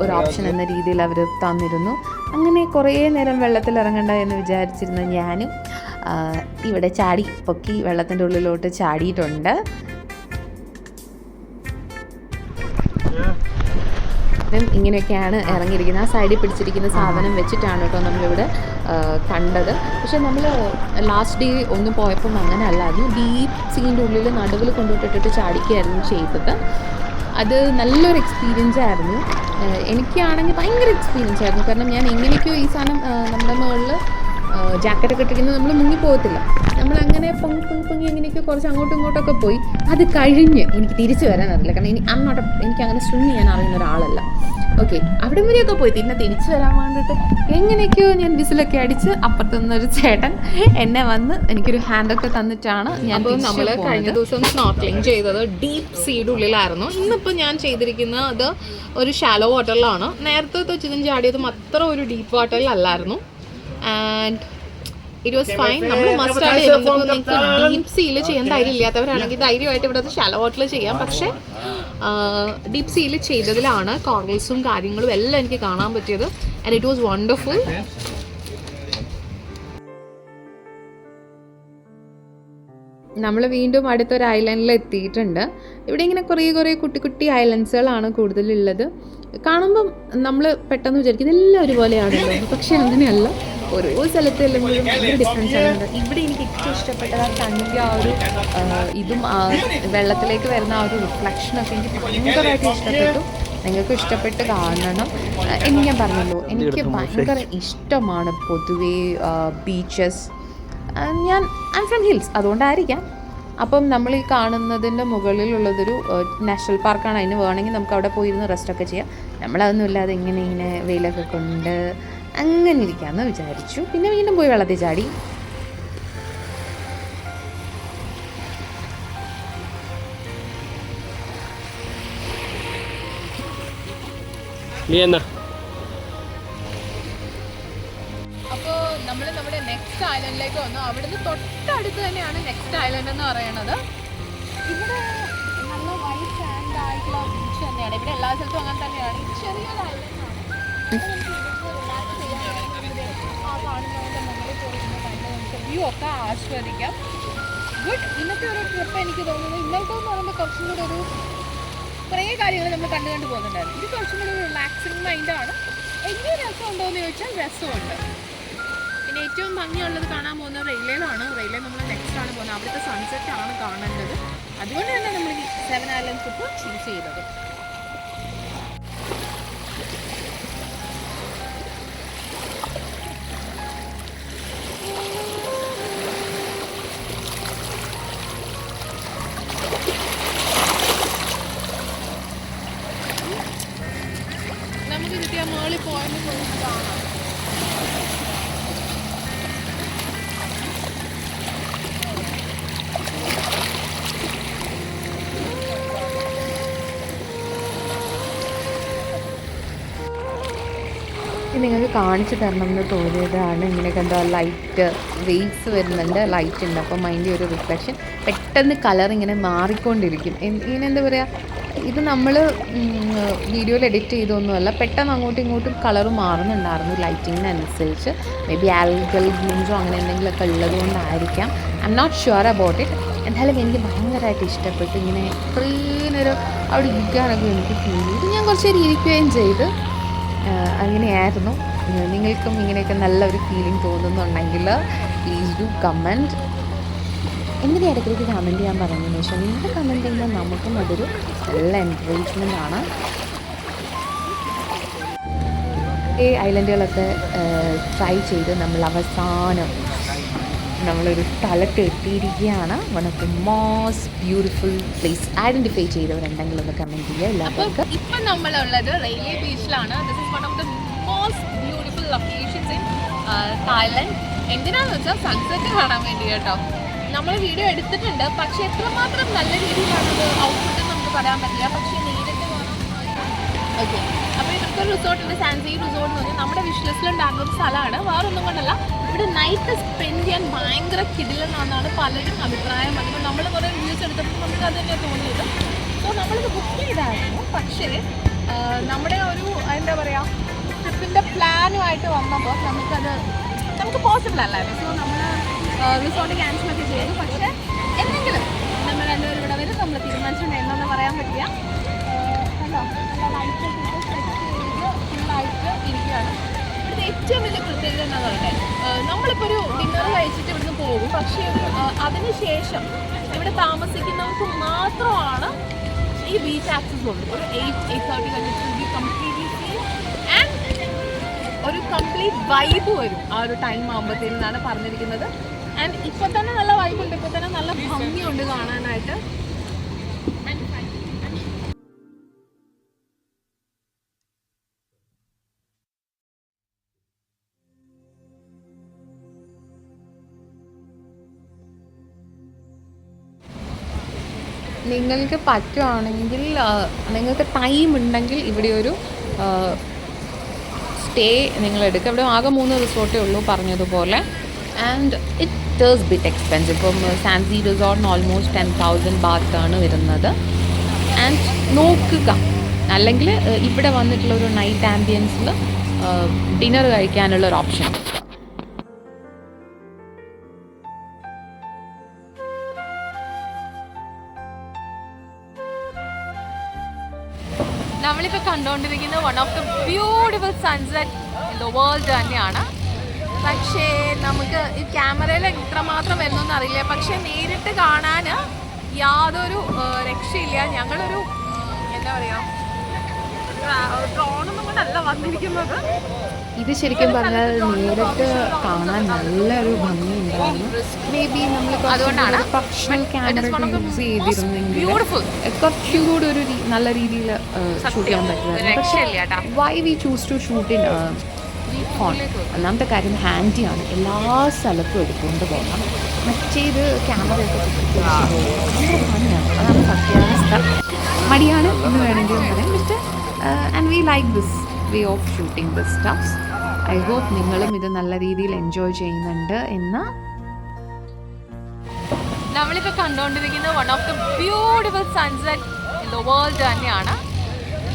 ഒരു ഓപ്ഷൻ എന്ന രീതിയിൽ അവർ തന്നിരുന്നു. അങ്ങനെ കുറേ നേരം വെള്ളത്തിൽ ഇറങ്ങണ്ട എന്ന് വിചാരിച്ചിരുന്ന ഞാനും ഇവിടെ ചാടി പൊക്കി വെള്ളത്തിൻ്റെ ഉള്ളിലോട്ട് ചാടിയിട്ടുണ്ട്. ഇങ്ങനെയൊക്കെയാണ് ഇറങ്ങിയിരിക്കുന്നത്. ആ സൈഡിൽ പിടിച്ചിരിക്കുന്ന സാധനം വെച്ചിട്ടാണ് കേട്ടോ നമ്മളിവിടെ കണ്ടത്. പക്ഷെ നമ്മൾ ലാസ്റ്റ് ഡേ ഒന്ന് പോയപ്പം അങ്ങനെ അല്ലായിരുന്നു. ഡീപ്പ് സീൻ്റെ ഉള്ളിൽ നടുവിൽ കൊണ്ടുപോയിട്ടിട്ട് ചാടിക്കുകയായിരുന്നു ചെയ്തത്. അത് നല്ലൊരു എക്സ്പീരിയൻസ് ആയിരുന്നു. എനിക്കാണെങ്കിൽ ഭയങ്കര എക്സ്പീരിയൻസ് ആയിരുന്നു. കാരണം ഞാൻ എങ്ങനെയൊക്കെയോ ഈ സാധനം നമ്മുടെ മുകളിൽ ജാക്കറ്റൊക്കെ ഇട്ടിരിക്കുന്നത് നമ്മൾ മുങ്ങിപ്പോകത്തില്ല. നമ്മളങ്ങനെ പൊങ്ങി എങ്ങനെയൊക്കെ കുറച്ച് അങ്ങോട്ടും ഇങ്ങോട്ടൊക്കെ പോയി. അത് കഴിഞ്ഞ് എനിക്ക് തിരിച്ചു വരാൻ അറിയില്ല. കാരണം എനിക്ക് അങ്ങനെ സ്വിം ചെയ്യാൻ അറിയുന്ന ഒരാളല്ല. ഓക്കെ, അവിടെ വരെയൊക്കെ പോയി പിന്നെ തിരിച്ചു വരാൻ വേണ്ടിയിട്ട് എങ്ങനെയൊക്കെയോ ഞാൻ വിസിലൊക്കെ അടിച്ച് അപ്പുറത്ത് നിന്നൊരു ചേട്ടൻ എന്നെ വന്ന് എനിക്കൊരു ഹാൻഡൊക്കെ തന്നിട്ടാണ് ഞാൻ. നമ്മൾ കഴിഞ്ഞ ദിവസം സ്നോർക്കലിംഗ് ചെയ്തത് ഡീപ്പ് സീയുടെ ഉള്ളിലായിരുന്നു. ഇന്നിപ്പോൾ ഞാൻ ചെയ്തിരിക്കുന്നത് ഒരു ഷാലോ വാട്ടറിലാണ്. നേരത്തെ ചിക്കൻ ചാടിയതും അത്ര ഒരു ഡീപ്പ് വാട്ടറിലല്ലായിരുന്നു. And it was fine. നമ്മൾ മസ്റ്റാർഡ് ചെയ്യുമ്പോൾ നിങ്ങൾക്ക് ഡീപ്പ് സീയിൽ ചെയ്യാൻ ധൈര്യം ഇല്ലാത്തവരാണെങ്കിൽ ധൈര്യമായിട്ട് ഇവിടെ ഷാലോ വാട്ടറിൽ ചെയ്യാം. പക്ഷേ ഡീപ്പ് സീയിൽ ചെയ്തതിലാണ് കോറൽസും കാര്യങ്ങളും എല്ലാം എനിക്ക് കാണാൻ പറ്റിയത്. And it was wonderful. നമ്മൾ വീണ്ടും അടുത്തൊരു ഐലൻഡിൽ എത്തിയിട്ടുണ്ട്. ഇവിടെ ഇങ്ങനെ കുറേ കുട്ടി കുട്ടി ഐലൻഡ്സുകളാണ് കൂടുതലുള്ളത്. കാണുമ്പം നമ്മൾ പെട്ടെന്ന് വിചാരിക്കും ഇതെല്ലാം ഒരുപോലെയാണല്ലോ, പക്ഷേ അങ്ങനെയല്ല. ഓരോ സ്ഥലത്ത് എല്ലെങ്കിലും ഭയങ്കര ഡിഫറൻസ് ആണ്. ഇവിടെ എനിക്ക് ഏറ്റവും ഇഷ്ടപ്പെട്ടത് ആ കണ്ണിൻ്റെ ആ ഒരു ഇതും വെള്ളത്തിലേക്ക് വരുന്ന ആ ഒരു റിഫ്ലക്ഷനൊക്കെ എനിക്ക് ഭയങ്കരമായിട്ട് ഇഷ്ടപ്പെട്ടു. നിങ്ങൾക്ക് ഇഷ്ടപ്പെട്ട് കാണണം. എന്ന് ഞാൻ പറഞ്ഞല്ലോ, എനിക്ക് ഭയങ്കര ഇഷ്ടമാണ് പൊതുവേ beaches. I am from hills, അതുകൊണ്ടായിരിക്കാം. അപ്പം നമ്മൾ ഈ കാണുന്നതിൻ്റെ മുകളിലുള്ളതൊരു നാഷണൽ പാർക്കാണ്. അതിന് വേണമെങ്കിൽ നമുക്ക് അവിടെ പോയിരുന്ന് റെസ്റ്റൊക്കെ ചെയ്യാം. നമ്മളതൊന്നും ഇല്ലാതെ ഇങ്ങനെ വെയിലൊക്കെ കൊണ്ട് അങ്ങനെ ഇരിക്കാമെന്ന് വിചാരിച്ചു. പിന്നെ വീണ്ടും പോയി വെള്ളത്തിൽ ചാടി. അപ്പോൾ നമ്മൾ നമ്മുടെ നെക്സ്റ്റ് ഐലൻഡിലേക്ക് വന്നു. അവിടുന്ന് തൊട്ടടുത്ത് തന്നെയാണ് നെക്സ്റ്റ് ഐലൻഡ് എന്ന് പറയുന്നത്. ഇവിടെ നല്ല വൈറ്റ് സാൻഡ് ആയിട്ടുള്ള ബീച്ച് തന്നെയാണ്. ഇവിടെ എല്ലാ സ്ഥലത്തും അങ്ങനെ തന്നെയാണ്. ഇത് ചെറിയൊരു ഐലൻഡാണ്. ആ കാണുന്നതിൻ്റെ മുകളിൽ പോയിരുന്ന് കണ്ട് നമുക്ക് വ്യൂ ഒക്കെ ആസ്വദിക്കാം. ഗുഡ്. ഇന്നത്തെ ഒരു ട്രിപ്പ് എനിക്ക് തോന്നുന്നത് ഇന്നത്തെ എന്ന് പറയുമ്പോൾ കുറച്ചും കൂടെ ഒരു കുറേ കാര്യങ്ങൾ നമ്മൾ കണ്ടു പോകുന്നുണ്ടായിരുന്നു. ഇത് കുറച്ചും കൂടി ഒരു റിലാക്സിങ് മൈൻഡാണ്. എങ്ങനെ രസമുണ്ടോ എന്ന് ചോദിച്ചാൽ രസമുണ്ട്. പിന്നെ ഏറ്റവും ഭംഗിയുള്ളത് കാണാൻ പോകുന്നത് റെയിലേലാണ്. റെയിലേ നമ്മൾ നെക്സ്റ്റ് ആണ് പോകുന്നത്. അവിടുത്തെ സൺസെറ്റ് ആണ് കാണേണ്ടത്. അതുകൊണ്ട് തന്നെ നമ്മൾ ഈ 7 ഐലൻഡ് ട്രിപ്പ് ചൂസ് ചെയ്തത്. നമുക്ക് കിട്ടിയ മേളിൽ പോയിന്റ് പോയി കാണാം. നിങ്ങൾക്ക് കാണിച്ചു തരണം എന്ന് തോന്നിയതാണ്. ഇങ്ങനെ കണ്ടോ ലൈറ്റ് വേവ്സ് വരുന്നുണ്ട്, ലൈറ്റ് ഉണ്ട്. അപ്പം അതിൻ്റെ ഒരു റിഫ്ലക്ഷൻ പെട്ടെന്ന് കളർ ഇങ്ങനെ മാറിക്കൊണ്ടിരിക്കും. ഇങ്ങനെ എന്താ പറയുക, ഇത് നമ്മൾ വീഡിയോയിൽ എഡിറ്റ് ചെയ്തൊന്നുമല്ല, പെട്ടെന്ന് അങ്ങോട്ടും ഇങ്ങോട്ടും കളർ മാറുന്നുണ്ടായിരുന്നു ലൈറ്റിങ്ങിനനുസരിച്ച്. മേ ബി ആൽഗൽ ബ്ലൂംസോ അങ്ങനെ എന്തെങ്കിലുമൊക്കെ ഉള്ളത് കൊണ്ടായിരിക്കാം. I'm not sure about it. എന്തായാലും എനിക്ക് ഭയങ്കരമായിട്ട് ഇഷ്ടപ്പെട്ടു. ഇങ്ങനെ ഇത്രയും നേരം അവിടെ ഇരിക്കാനൊക്കെ എനിക്ക് ഫീൽ ചെയ്തു. ഞാൻ കുറച്ച് നേരം ഇരിക്കുകയും ചെയ്ത്. അങ്ങനെയായിരുന്നു. നിങ്ങൾക്കും ഇങ്ങനെയൊക്കെ നല്ലൊരു ഫീലിംഗ് തോന്നുന്നുണ്ടെങ്കിൽ പ്ലീസ് ഡു കമൻറ്റ്. എന്തിനാ ഇടയ്ക്കിടയ്ക്ക് കമൻറ്റ് ചെയ്യാൻ പറഞ്ഞതിന് ശേഷം നിങ്ങൾ കമൻറ്റ് ചെയ്യുമ്പോൾ നമുക്കും അതൊരു നല്ല എൻകറേജ്മെൻ്റ് ആണ്. ഈ ഐലൻഡുകളൊക്കെ ട്രൈ ചെയ്ത് നമ്മൾ അവസാനം നമ്മളൊരു സ്ഥലത്ത് എത്തിയിരിക്കുകയാണ്. One of the most beautiful place identify ചെയ്തവരുണ്ടെങ്കിൽ ഒന്ന് കമൻറ്റ് ചെയ്യുക എല്ലാവർക്കും. ഇപ്പം നമ്മളുള്ളത് റെയിൽവേ ബീച്ചിലാണ്. This is one of the most beautiful locations in Thailand. എന്തിനാന്ന് വെച്ചാൽ സൺസെറ്റ് കാണാൻ വേണ്ടി കേട്ടോ. നമ്മൾ വീഡിയോ എടുത്തിട്ടുണ്ട്, പക്ഷേ എത്രമാത്രം നല്ല രീതിയിലാണത് ഔട്ട്പുട്ട് നമുക്ക് പറയാൻ പറ്റില്ല. പക്ഷേ നേരിട്ട് കാണാൻ ഓക്കെ. അപ്പോൾ ഇവിടുത്തെ റിസോർട്ടിൻ്റെ സാൻസി റിസോർട്ട് എന്ന് പറഞ്ഞാൽ നമ്മുടെ വിഷ് ലിസ്റ്റിലുണ്ടാകുന്ന ഒരു സ്ഥലമാണ്. വേറൊന്നും കൊണ്ടല്ല, ഇവിടെ നൈറ്റ് സ്പെൻഡ് ചെയ്യാൻ ഭയങ്കര കിടിലെന്നാണ് പലരും അഭിപ്രായം. അതുകൊണ്ട് നമ്മൾ കുറേ റിവ്യൂസ് എടുത്തപ്പോൾ നമുക്ക് അത് തന്നെയാണ് തോന്നിയത്. സോ നമ്മളിത് ബുക്ക് ചെയ്തായിരുന്നു. പക്ഷേ നമ്മുടെ ഒരു എന്താ പറയുക ട്രിപ്പിൻ്റെ പ്ലാനുമായിട്ട് വന്നപ്പോൾ നമുക്ക് പോസിബിൾ അല്ലായിരുന്നു. സോ നമ്മൾ റിസോർട്ട് ക്യാൻസലൊക്കെ ചെയ്തു. പക്ഷേ എന്തെങ്കിലും നമ്മൾ രണ്ടുപേരും ഇവിടെ വരും. നമ്മൾ തീരുമാനിച്ചിട്ടുണ്ട് എന്നൊന്ന് പറയാൻ പറ്റില്ല. കണ്ടോ നല്ല ലൈറ്റ് സെറ്റ് ചെയ്ത് ഫുള്ളായിട്ട് ഇരിക്കുകയാണ്. ഇവിടുത്തെ ഏറ്റവും വലിയ പ്രത്യേകത എന്താ പറയട്ടെ, നമ്മളിപ്പോൾ ഒരു ഡിന്നർ കഴിച്ചിട്ട് ഇവിടുന്ന് പോകും. പക്ഷേ അതിന് ശേഷം ഇവിടെ താമസിക്കുന്നവർക്ക് മാത്രമാണ് ഈ ബീച്ച് ആക്സസ് ഉള്ളൂ. ഒരു 8:30 കഴിഞ്ഞിട്ട് കംപ്ലീറ്റ്ലി ആൻഡ് ഒരു കംപ്ലീറ്റ് വൈബ് വരും ആ ഒരു ടൈം ആകുമ്പോഴത്തേനാണ് പറഞ്ഞിരിക്കുന്നത്. ആൻഡ് ഇപ്പോൾ തന്നെ നല്ല വൈബുണ്ട്, ഇപ്പോൾ തന്നെ നല്ല ഭംഗിയുണ്ട് കാണാനായിട്ട്. നിങ്ങൾക്ക് പറ്റുവാണെങ്കിൽ നിങ്ങൾക്ക് ടൈം ഉണ്ടെങ്കിൽ ഇവിടെ ഒരു സ്റ്റേ നിങ്ങൾ എടുക്കുക. ഇവിടെ ആകെ 3 റിസോർട്ടേ ഉള്ളൂ പറഞ്ഞതുപോലെ. And it is bit expensive. ഇപ്പം സാൻസി റിസോർട്ടിന് ഓൾമോസ്റ്റ് 10,000 ബാത്താണ് വരുന്നത്. ആൻഡ് നോക്കുക, അല്ലെങ്കിൽ ഇവിടെ വന്നിട്ടുള്ള ഒരു നൈറ്റ് ആംബിയൻസിൽ ഡിന്നർ കഴിക്കാനുള്ളൊരു ഓപ്ഷൻ. നമ്മളിപ്പോൾ കണ്ടുകൊണ്ടിരിക്കുന്ന one of the beautiful sunset in the world തന്നെയാണ്. പക്ഷേ നമുക്ക് ഈ ക്യാമറയിൽ എത്രമാത്രം വരുന്നൊന്നും അറിയില്ല. പക്ഷെ നേരിട്ട് കാണാൻ യാതൊരു രക്ഷയില്ല. ഞങ്ങളൊരു എന്താ പറയുക, ഡ്രോണൊന്നും കൊണ്ടല്ല വന്നിരിക്കുന്നത്. ഇത് ശരിക്കും പറഞ്ഞാൽ നേരിട്ട് കാണാൻ നല്ലൊരു ഭംഗിയുണ്ടായിരുന്നു. മേ ബി നമ്മൾ അതുകൊണ്ടാണ് പ്രൊഫഷണൽ ക്യാമറ യൂസ് ചെയ്തിരുന്നെങ്കിൽ കുറച്ചും കൂടി ഒരു നല്ല രീതിയിൽ ഷൂട്ട് ചെയ്യാൻ പറ്റുമായിരുന്നു. പക്ഷേ why we choose to shoot in phone? ഒന്നാമത്തെ കാര്യം ഹാൻഡിയാണ്, എല്ലാ സ്ഥലത്തും എടുത്തുകൊണ്ട് പോകാം. മറ്റേത് ക്യാമറയൊക്കെ ഭയങ്കര ഭംഗിയാണ്, അതാണ് സത്യാവസ്ഥ. മടിയാണ് എന്ന് വേണമെങ്കിലും പറയാം. പക്ഷേ and we like this way of shooting this stuffs. I hope നിങ്ങളും ഇത് നല്ല രീതിയിൽ എൻജോയ് ചെയ്യുന്നുണ്ട് എന്ന്. നമ്മളിപ്പോൾ കണ്ടുകൊണ്ടിരിക്കുന്നത് one of the beautiful sunset in the world തന്നെയാണ്.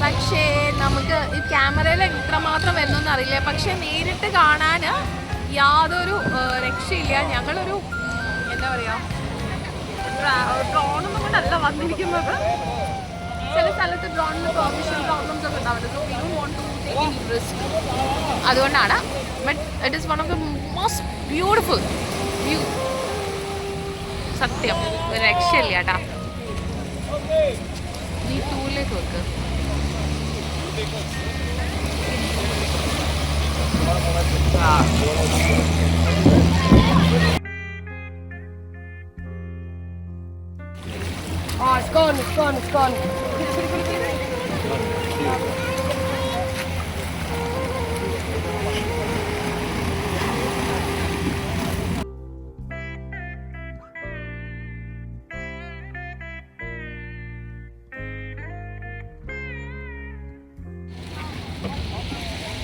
പക്ഷേ നമുക്ക് ഈ ക്യാമറയിൽ എത്രമാത്രം വരുന്നൊന്നും അറിയില്ല. പക്ഷെ നേരിട്ട് കാണാൻ യാതൊരു രക്ഷയില്ല. ഞങ്ങളൊരു എന്താ പറയുക, ഡ്രോണൊന്നും കൊണ്ടല്ല വന്നിരിക്കുന്നത്. ചില സ്ഥലത്ത് ഡ്രോണിന് പെർമിഷൻ പ്രോബ്ലംസ് ഒക്കെ ഉണ്ടാവില്ല. So we don't want to take any risk. അതുകൊണ്ടാണ്. But it is one of the most beautiful view. സത്യം ഒരു രക്ഷയില്ല കേട്ടാ. നീ ടൂളിലേക്ക് വെക്ക്. Oh, it's gone, it's gone, it's gone.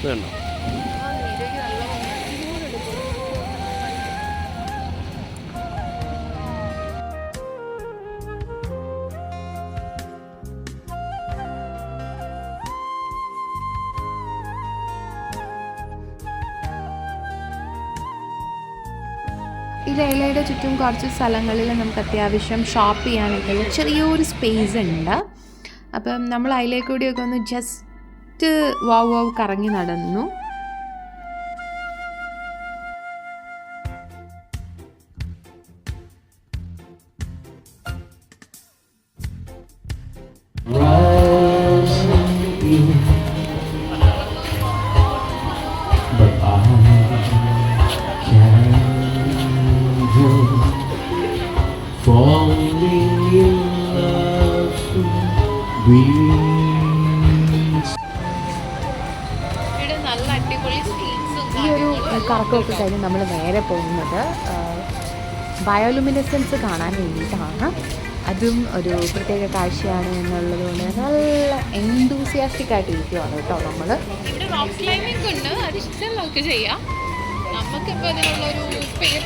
ഇതുണ്ടോ? ഈ ലേലയുടെ ചുറ്റും കുറച്ച് സ്ഥലങ്ങളിൽ നമുക്ക് അത്യാവശ്യം ഷോപ്പ് ചെയ്യാനൊക്കെയുള്ള ചെറിയൊരു സ്പേസ് ഉണ്ട്. അപ്പം നമ്മൾ അതിലേക്കൂടിയൊക്കെ ഒന്ന് ജസ്റ്റ് വാവ് കറങ്ങി നടന്നു. ഇവിടെ നല്ല അടിപൊളി സ്ട്രീറ്റ്സും ഈ ഒരു കറക്കമൊക്കെ കഴിഞ്ഞ് നമ്മൾ നേരെ പോകുന്നത് ബയോലുമിനസൻസ് കാണാൻ വേണ്ടിയിട്ടാണ്. അതും ഒരു പ്രത്യേക കാഴ്ചയാണ് എന്നുള്ളത് കൊണ്ട് നല്ല എൻതൂസിയാസ്റ്റിക് ആയിട്ടിരിക്കുകയാണ് കേട്ടോ നമ്മൾ. ഇവിടെ റോക്ക് ക്ലൈമ്പിംഗ് ഉണ്ട്, അത് ഇഷ്ടം നമുക്ക് ചെയ്യാം. നമുക്കിപ്പോൾ അതിനുള്ളൊരു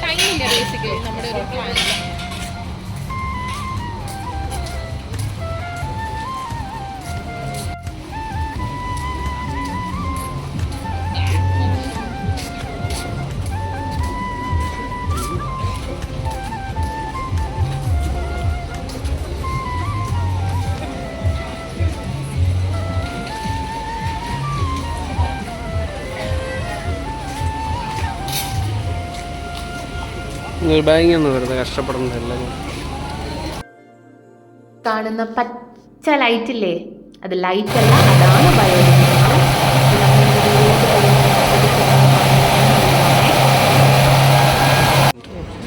ടൈമില്ല ബേസിക്കലി നമ്മുടെ ഒരു പ്ലാനിൽ. നിർഭാഗ്യം വെറുതെ കഷ്ടപ്പെടുന്നതല്ല. കാണുന്ന പച്ച ലൈറ്റില്ലേ, അത് ലൈറ്റല്ല, അതാണ് ബയോലുമിനസൻസ്.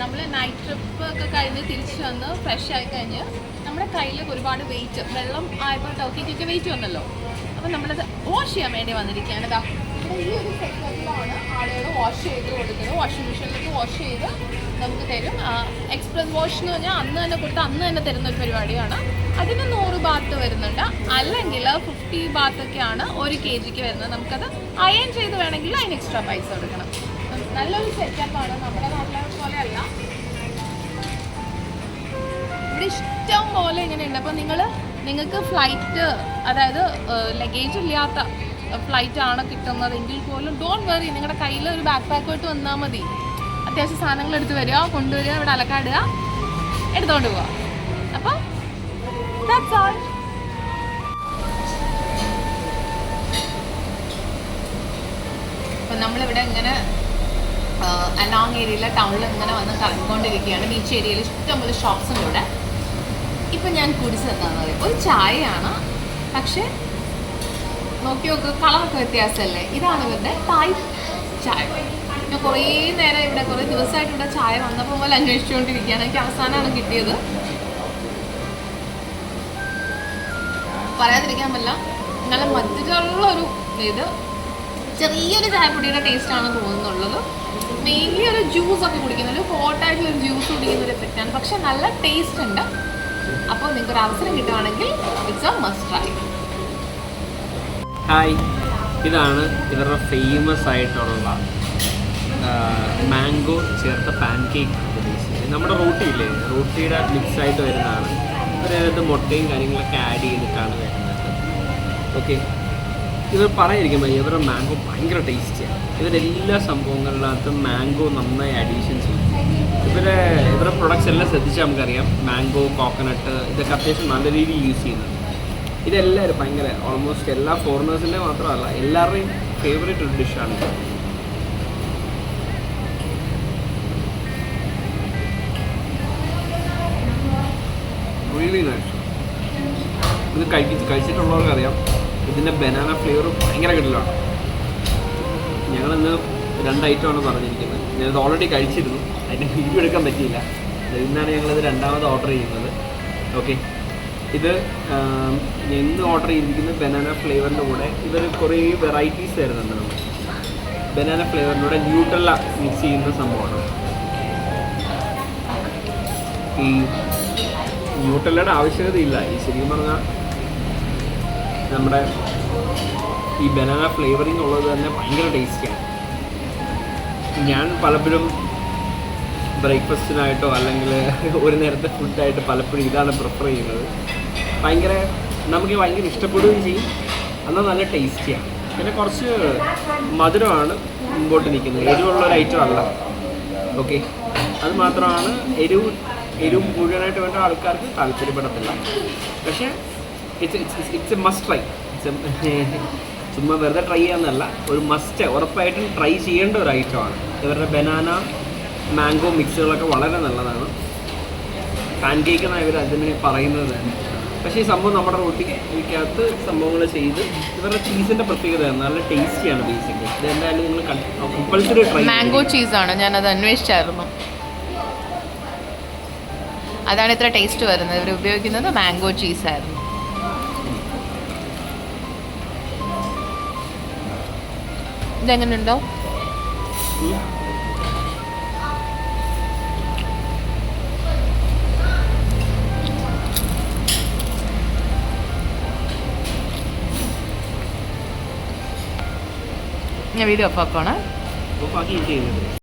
നമ്മൾ നൈറ്റ് ട്രിപ്പ് ഒക്കെ കഴിഞ്ഞ് തിരിച്ച് വന്ന് ഫ്രഷ് ആയി കഴിഞ്ഞ് നമ്മുടെ കയ്യിൽ ഒരുപാട് വെയിറ്റ്, വെള്ളം ആയപ്പോൾ ടർക്കിക്കൊക്കെ വെയിറ്റ് വന്നല്ലോ. അപ്പം നമ്മളത് വാഷ് ചെയ്യാൻ വേണ്ടി വന്നിരിക്കുകയാണ്. ഇതാ ഈ ഒരു സെക്ടറിലാണ് ആളുകൾ വാഷ് ചെയ്ത് കൊടുക്കുന്നത്. വാഷിംഗ് മെഷീനിലേക്ക് വാഷ് ചെയ്ത് നമുക്ക് തരും. എക്സ്പ്രസ് വാഷ് എന്ന് പറഞ്ഞാൽ അന്ന് തന്നെ കൊടുത്ത് അന്ന് തന്നെ തരുന്നൊരു പരിപാടിയാണ്. അതിന് 100 ബാത്ത് വരുന്നുണ്ട്, അല്ലെങ്കിൽ 50 ബാത്തൊക്കെയാണ് 1 kgക്ക് വരുന്നത്. നമുക്കത് അയൺ ചെയ്ത് വേണമെങ്കിൽ അതിന് എക്സ്ട്രാ പൈസ കൊടുക്കണം. നല്ലൊരു സെറ്റപ്പാണ്, നമ്മുടെ നാട്ടിലെ പോലെ അല്ല. ഇവിടെ ഇഷ്ടം പോലെ ഇങ്ങനെയുണ്ട്. അപ്പോൾ നിങ്ങൾക്ക് ഫ്ലൈറ്റ്, അതായത് ലഗേജ് ഇല്ലാത്ത ഫ്ലൈറ്റ് ആണ് കിട്ടുന്നതെങ്കിൽ പോലും ഡോണ്ട് വെറി, നിങ്ങളുടെ കയ്യിൽ ഒരു ബാക്ക് പാക്കുമായിട്ട് വന്നാൽ മതി. അത്യാവശ്യം സാധനങ്ങൾ എടുത്ത് വരിക, കൊണ്ടുവരിക, ഇവിടെ അലക്കാടുക, എടുത്തോണ്ട് പോവുക. അപ്പോൾ that's all. അപ്പം നമ്മളിവിടെ ഇങ്ങനെ അലോങ് ഏരിയയിലെ ടൗണിൽ ഇങ്ങനെ വന്ന് കറങ്ങിക്കൊണ്ടിരിക്കുകയാണ്. ബീച്ച് ഏരിയയിൽ ഇഷ്ടംപോലെ ഷോപ്സ് ഉണ്ട് ഇവിടെ. ഇപ്പം ഞാൻ കുടിച്ചത് എന്താണെന്ന് പറയും, ഒരു ചായയാണ്. പക്ഷേ നോക്കി നോക്ക്, കളറൊക്കെ വ്യത്യാസമല്ലേ. ഇതാണ് ഇവരുടെ തായ് ചായ. ഞാൻ കുറേ നേരം ഇവിടെ, കുറേ ദിവസമായിട്ട് ഇവിടെ ചായ വന്നപ്പോൾ പോലെ അന്വേഷിച്ചുകൊണ്ടിരിക്കുകയാണ്. എനിക്ക് അവസാനമാണ് കിട്ടിയത്. പറയാതിരിക്കാൻ പറ്റില്ല, നല്ല മധുരമുള്ളൊരു ഇത്, ചെറിയൊരു ചായപ്പൊടിയുടെ ടേസ്റ്റാണ് തോന്നുന്നുള്ളത്. മെയിൻലി ഒരു ജ്യൂസൊക്കെ കുടിക്കുന്ന, ഒരു ഹോട്ടായിട്ടുള്ളൊരു ജ്യൂസ് കുടിക്കുന്ന ഒരു എഫക്റ്റാണ്. പക്ഷെ നല്ല ടേസ്റ്റ് ഉണ്ട്. അപ്പോൾ നിങ്ങൾക്കൊരു അവസരം കിട്ടുവാണെങ്കിൽ it's A must try. Hi, ഇതാണ് ഇവരുടെ ഫേമസ് ആയിട്ടുള്ള മാംഗോ ചേർത്ത പാൻ കേക്ക് ഉദ്ദേശിച്ചത്. നമ്മുടെ റോട്ടിയില്ലേ, റോട്ടിയുടെ മിക്സ് ആയിട്ട് വരുന്നതാണ്. ഇവരതിനകത്ത് മുട്ടയും കാര്യങ്ങളൊക്കെ ആഡ് ചെയ്തിട്ടാണ് വരുന്നത്. ഓക്കെ, ഇവർ പറയാതിരിക്കുമ്പോൾ ഇവരുടെ മാംഗോ ഭയങ്കര ടേസ്റ്റിയാണ്. ഇവരുടെ എല്ലാ സംഭവങ്ങളിനകത്തും മാംഗോ നന്നായി അഡീഷൻ ചെയ്യും. ഇവരുടെ പ്രൊഡക്ട്സ് എല്ലാം ശ്രദ്ധിച്ചാൽ നമുക്കറിയാം, മാംഗോ, കോക്കനട്ട് ഇതൊക്കെ അത്യാവശ്യം നല്ല രീതിയിൽ യൂസ് ചെയ്യുന്നുണ്ട്. ഇതെല്ലാവരും ഭയങ്കര, ഓൾമോസ്റ്റ് എല്ലാ ഫോറിനേഴ്സിൻ്റെ മാത്രമല്ല എല്ലാവരുടെയും ഫേവറേറ്റ് ഒരു ഡിഷാണ്. Really nice. ഇത് കഴിച്ചിട്ടുള്ളവർക്കറിയാം ഇതിൻ്റെ ബനാന ഫ്ലേവർ ഭയങ്കര കിട്ടലാണ്. ഞങ്ങളിന്ന് 2 ഐറ്റമാണ് പറഞ്ഞിരിക്കുന്നത്. ഞാനത് ഓൾറെഡി കഴിച്ചിരുന്നു, അതിൻ്റെ വീഡിയോ എടുക്കാൻ പറ്റിയില്ല. ഇന്നാണ് ഞങ്ങളിത് രണ്ടാമത് ഓർഡർ ചെയ്യുന്നത്. ഓക്കെ, ഇത് ഞാൻ ഇന്ന് ഓർഡർ ചെയ്തിരിക്കുന്നത് ബനാന ഫ്ലേവറിൻ്റെ കൂടെ ഇവർ കുറേ വെറൈറ്റീസ് തരുന്നുണ്ട്. നമ്മൾ ബനാന ഫ്ലേവറിൻ്റെ കൂടെ ന്യൂട്രല്ല മിക്സ് ചെയ്യുന്ന സംഭവമാണ്. ഈ ന്യൂട്രല്ലയുടെ ആവശ്യകതയില്ല. ഈ ശരിക്കും പറഞ്ഞാൽ നമ്മുടെ ഈ ബനാന ഫ്ലേവറിങ് ഉള്ളത് തന്നെ ഭയങ്കര ടേസ്റ്റിയാണ്. ഞാൻ പലപ്പോഴും ബ്രേക്ക്ഫാസ്റ്റിനായിട്ടോ അല്ലെങ്കിൽ ഒരു നേരത്തെ ഫുഡായിട്ട് പലപ്പോഴും ഇതാണ് പ്രിഫർ ചെയ്യുന്നത്. നമുക്ക് ഭയങ്കര ഇഷ്ടപ്പെടുകയും ചെയ്യും, എന്നാൽ നല്ല ടേസ്റ്റിയാണ്. പിന്നെ കുറച്ച് മധുരമാണ് മുമ്പോട്ട് നിൽക്കുന്നത്, എരിവുള്ളൊരു ഐറ്റം അല്ല. ഓക്കെ, അത് മാത്രമാണ് എരിവ് മുഴുവനായിട്ട് വേണ്ട ആൾക്കാർക്ക് താല്പര്യപ്പെടത്തില്ല. പക്ഷേ ഇറ്റ്സ് എ മസ്റ്റ് ട്രൈ. ചുമ്മാ വെറുതെ ട്രൈ ചെയ്യാമെന്നല്ല, ഒരു മസ്റ്റ്, ഉറപ്പായിട്ടും ട്രൈ ചെയ്യേണ്ട ഒരു ഐറ്റമാണ്. ഇവരുടെ ബനാന മാംഗോ മിക്സുകളൊക്കെ വളരെ നല്ലതാണ്. പാൻ കേക്ക് എന്നാണ് ഇവർ അതിന് പറയുന്നത് തന്നെ. പക്ഷേ ഈ സംഭവം നമ്മുടെ റോട്ടിക്കകത്ത് സംഭവങ്ങൾ ചെയ്ത് ഇവരുടെ ചീസിൻ്റെ പ്രത്യേകതയാണ്, നല്ല ടേസ്റ്റിയാണ് ബേസിക്കലി. ഇതെന്തായാലും നിങ്ങൾ കമ്പൽസറി ട്രൈ. മാംഗോ ചീസാണ്, ഞാനത് അന്വേഷിച്ചായിരുന്നു. അതാണ് ഇത്ര ടേസ്റ്റ് വരുന്നത്. ഇവർ ഉപയോഗിക്കുന്നത് മാംഗോ ചീസായിരുന്നു. ഇതെങ്ങനെയുണ്ടോ? ഞാൻ വീഡിയോ ഓഫ് ആക്കണം. ഓഫാക്കി ചെയ്യുന്നത്